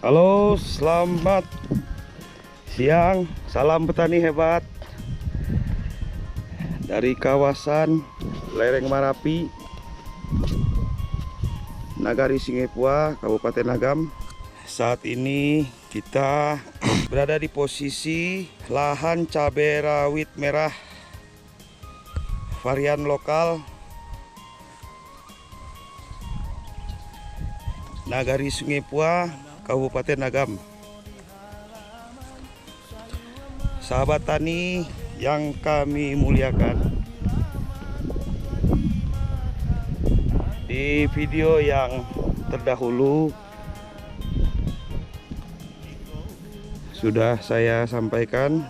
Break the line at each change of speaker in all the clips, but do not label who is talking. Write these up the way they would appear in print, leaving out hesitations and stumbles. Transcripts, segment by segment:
Halo, selamat siang. Salam petani hebat dari kawasan lereng Marapi, Nagari Singepua, Kabupaten Agam. Saat ini kita berada di posisi lahan cabai rawit merah varian lokal Nagari Singepua, Kabupaten Agam. Sahabat tani yang kami muliakan, di video yang terdahulu sudah saya sampaikan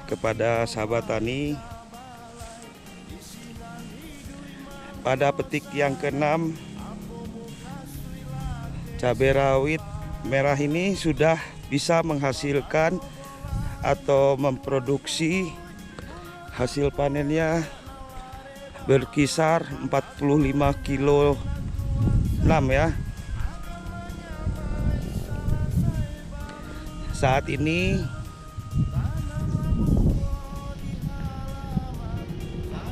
kepada sahabat tani, pada petik yang ke-6 cabai rawit merah ini sudah bisa menghasilkan atau memproduksi hasil panennya berkisar 45 kilo 6 ya. Saat ini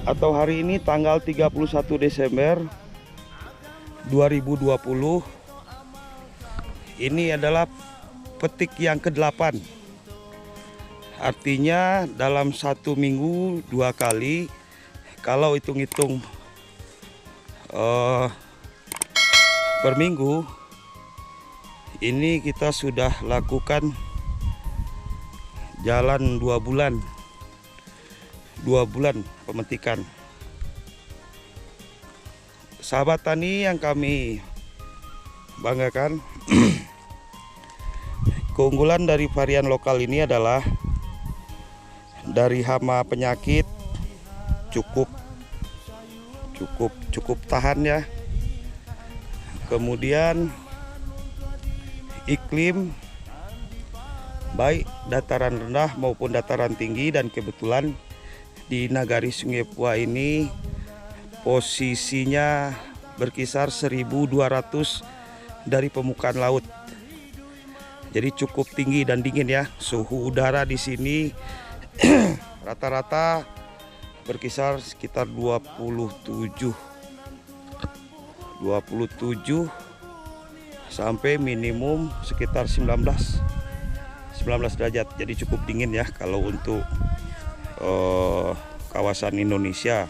atau hari ini tanggal 31 Desember 2020, ini adalah petik yang ke-8. Artinya dalam 1 minggu 2 kali, kalau hitung-hitung per minggu, ini kita sudah lakukan jalan 2 bulan pemetikan. Sahabat tani yang kami banggakan, keunggulan dari varian lokal ini adalah dari hama penyakit cukup tahan ya. Kemudian iklim baik dataran rendah maupun dataran tinggi, dan kebetulan di Nagari Singepua ini posisinya berkisar 1.200 dari permukaan laut. Jadi cukup tinggi dan dingin ya. Suhu udara di sini rata-rata berkisar sekitar 27 sampai minimum sekitar 19 derajat. Jadi cukup dingin ya kalau untuk kawasan Indonesia,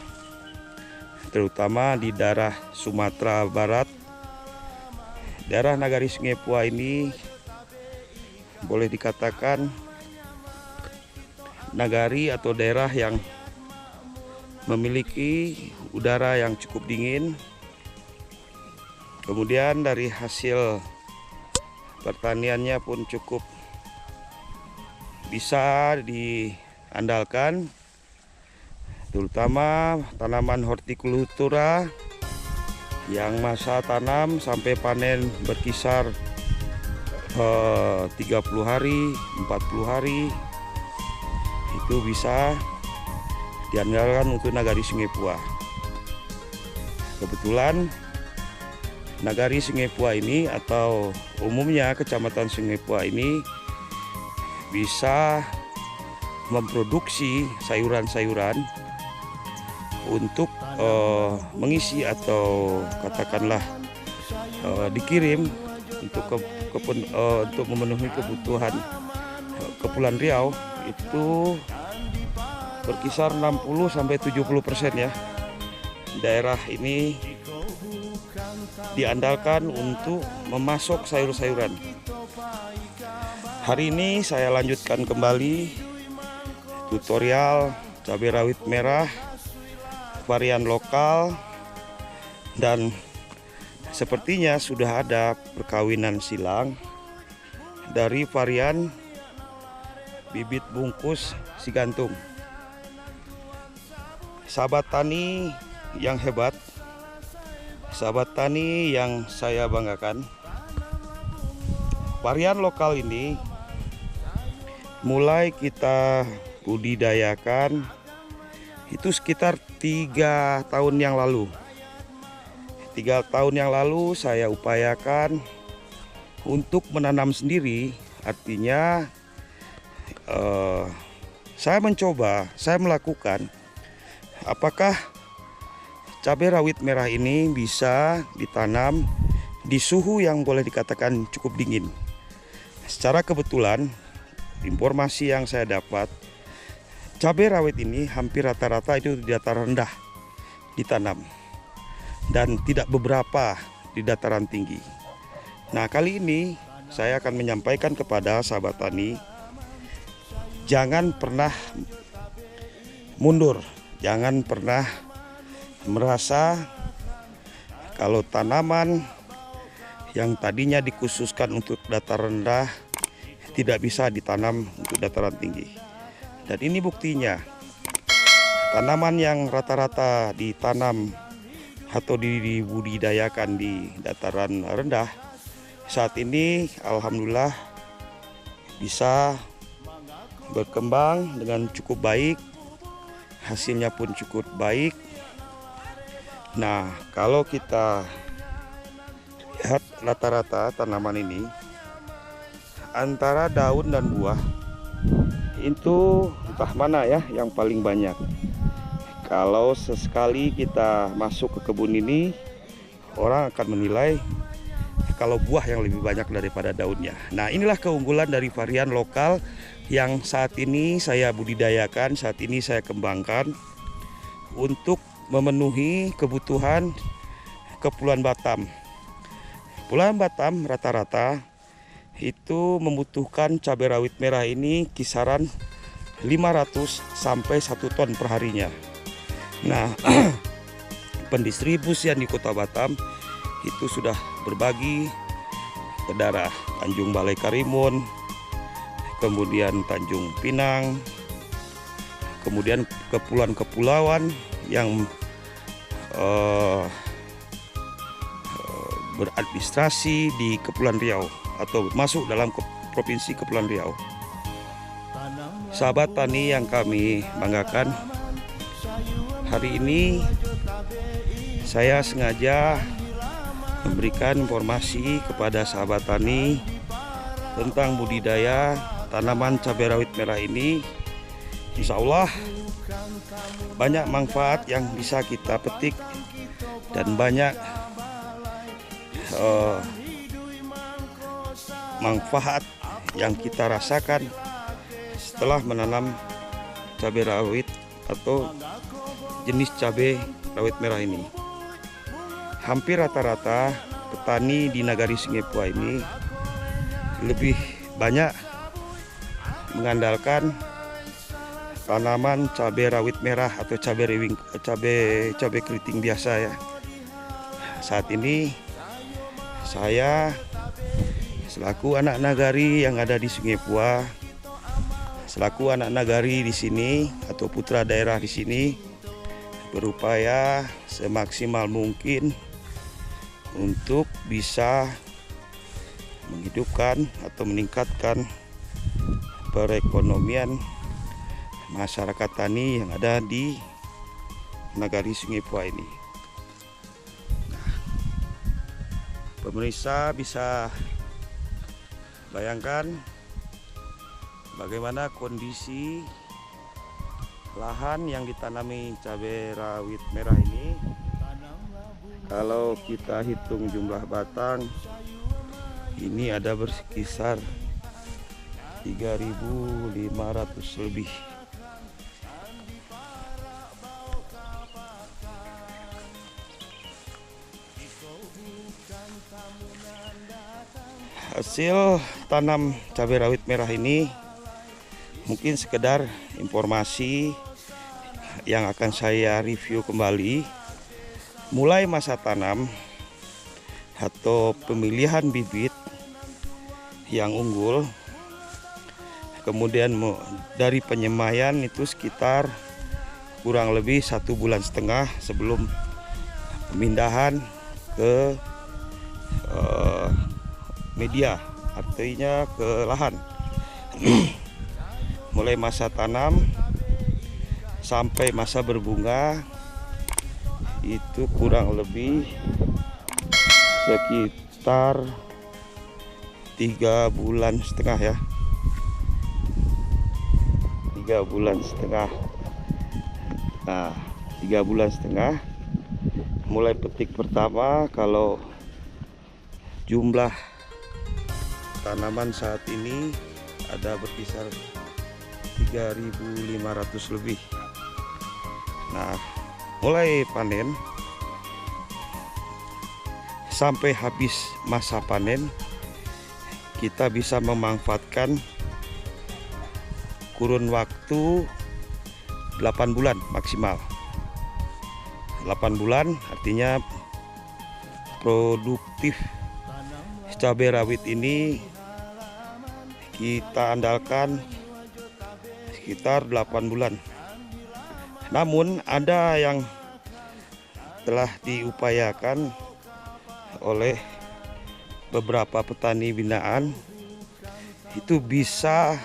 terutama di daerah Sumatera Barat. Daerah Nagari Singepua ini boleh dikatakan nagari atau daerah yang memiliki udara yang cukup dingin. Kemudian dari hasil pertaniannya pun cukup bisa diandalkan, terutama tanaman hortikultura yang masa tanam sampai panen berkisar 30 hari, 40 hari, itu bisa diandalkan untuk Nagari Singepua. Kebetulan Nagari Singepua ini, atau umumnya Kecamatan Singepua ini, bisa memproduksi sayuran-sayuran untuk mengisi atau katakanlah dikirim untuk memenuhi kebutuhan Kepulauan Riau. Itu berkisar 60-70% ya. Daerah ini diandalkan untuk memasok sayur-sayuran. Hari ini saya lanjutkan kembali tutorial cabai rawit merah varian lokal, dan sepertinya sudah ada perkawinan silang dari varian bibit bungkus Sigantung. Sahabat tani yang hebat, sahabat tani yang saya banggakan, varian lokal ini mulai kita budidayakan itu sekitar 3 tahun yang lalu. 3 tahun yang lalu saya upayakan Untuk menanam sendiri artinya saya melakukan apakah cabai rawit merah ini bisa ditanam di suhu yang boleh dikatakan cukup dingin. Secara kebetulan informasi yang saya dapat, cabai rawit ini hampir rata-rata itu di dataran rendah ditanam dan tidak beberapa di dataran tinggi. Nah, kali ini saya akan menyampaikan kepada sahabat tani, jangan pernah mundur, jangan pernah merasa kalau tanaman yang tadinya dikhususkan untuk dataran rendah tidak bisa ditanam untuk dataran tinggi. Dan ini buktinya, tanaman yang rata-rata ditanam atau dibudidayakan di dataran rendah saat ini alhamdulillah bisa berkembang dengan cukup baik, hasilnya pun cukup baik. Nah, kalau kita lihat rata-rata tanaman ini antara daun dan buah itu entah mana ya yang paling banyak. Kalau sesekali kita masuk ke kebun ini, orang akan menilai kalau buah yang lebih banyak daripada daunnya. Nah, inilah keunggulan dari varian lokal yang saat ini saya budidayakan, saat ini saya kembangkan untuk memenuhi kebutuhan Kepulauan Batam. Kepulauan Batam rata-rata itu membutuhkan cabai rawit merah ini kisaran 500 sampai 1 ton per harinya. Nah, pendistribusian di Kota Batam itu sudah berbagi ke daerah Tanjung Balai Karimun, kemudian Tanjung Pinang, kemudian kepulauan-kepulauan yang beradministrasi di Kepulauan Riau atau masuk dalam provinsi Kepulauan Riau. Sahabat tani yang kami banggakan, hari ini saya sengaja memberikan informasi kepada sahabat tani tentang budidaya tanaman cabai rawit merah ini. Insya Allah banyak manfaat yang bisa kita petik dan banyak manfaat yang kita rasakan setelah menanam cabai rawit atau jenis cabai rawit merah ini. Hampir rata-rata petani di Nagari Sungai Pua ini lebih banyak mengandalkan tanaman cabai rawit merah atau cabai keriting biasa ya. Saat ini saya selaku anak nagari yang ada di Sungai Pua, selaku anak nagari di sini atau putra daerah di sini, berupaya semaksimal mungkin untuk bisa menghidupkan atau meningkatkan perekonomian masyarakat tani yang ada di Nagari Sungai Pua ini. Pemirsa bisa bayangkan bagaimana kondisi lahan yang ditanami cabai rawit merah ini. Kalau kita hitung jumlah batang, ini ada berkisar 3.500 lebih. Hasil tanam cabai rawit merah ini mungkin sekedar informasi yang akan saya review kembali. Mulai masa tanam atau pemilihan bibit yang unggul, kemudian dari penyemaian itu sekitar kurang lebih 1,5 bulan sebelum pemindahan ke media, artinya ke lahan. Mulai masa tanam sampai masa berbunga itu kurang lebih sekitar 3,5 bulan ya, 3,5 bulan. Nah, 3,5 bulan mulai petik pertama. Kalau jumlah tanaman saat ini ada berkisar 3.500 lebih. Nah, mulai panen sampai habis masa panen, kita bisa memanfaatkan kurun waktu 8 bulan maksimal. 8 bulan artinya produktif cabai rawit ini kita andalkan sekitar 8 bulan. Namun ada yang telah diupayakan oleh beberapa petani binaan, itu bisa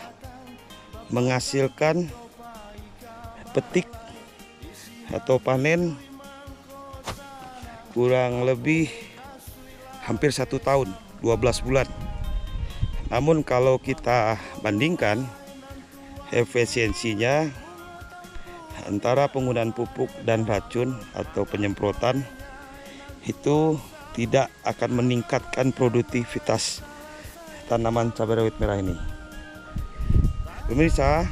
menghasilkan petik atau panen kurang lebih hampir 1 tahun, 12 bulan. Namun kalau kita bandingkan efisiensinya antara penggunaan pupuk dan racun atau penyemprotan, itu tidak akan meningkatkan produktivitas tanaman cabai rawit merah ini. Pemirsa,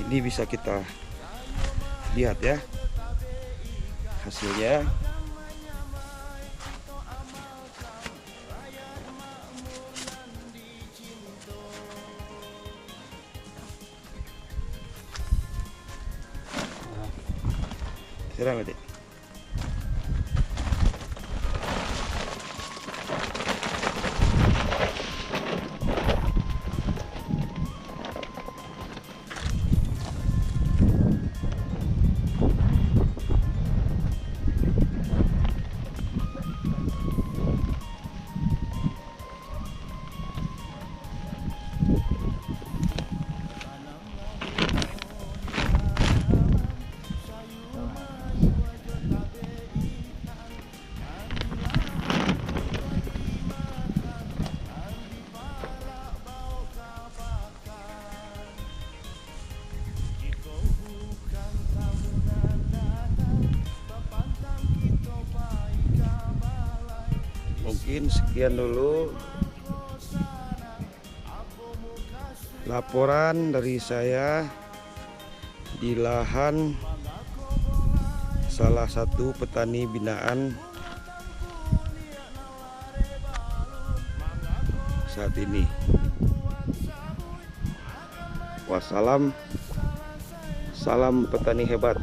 ini bisa kita lihat ya hasilnya. Serang adik. Mungkin sekian dulu laporan dari saya di lahan salah satu petani binaan saat ini. Wassalam, salam petani hebat.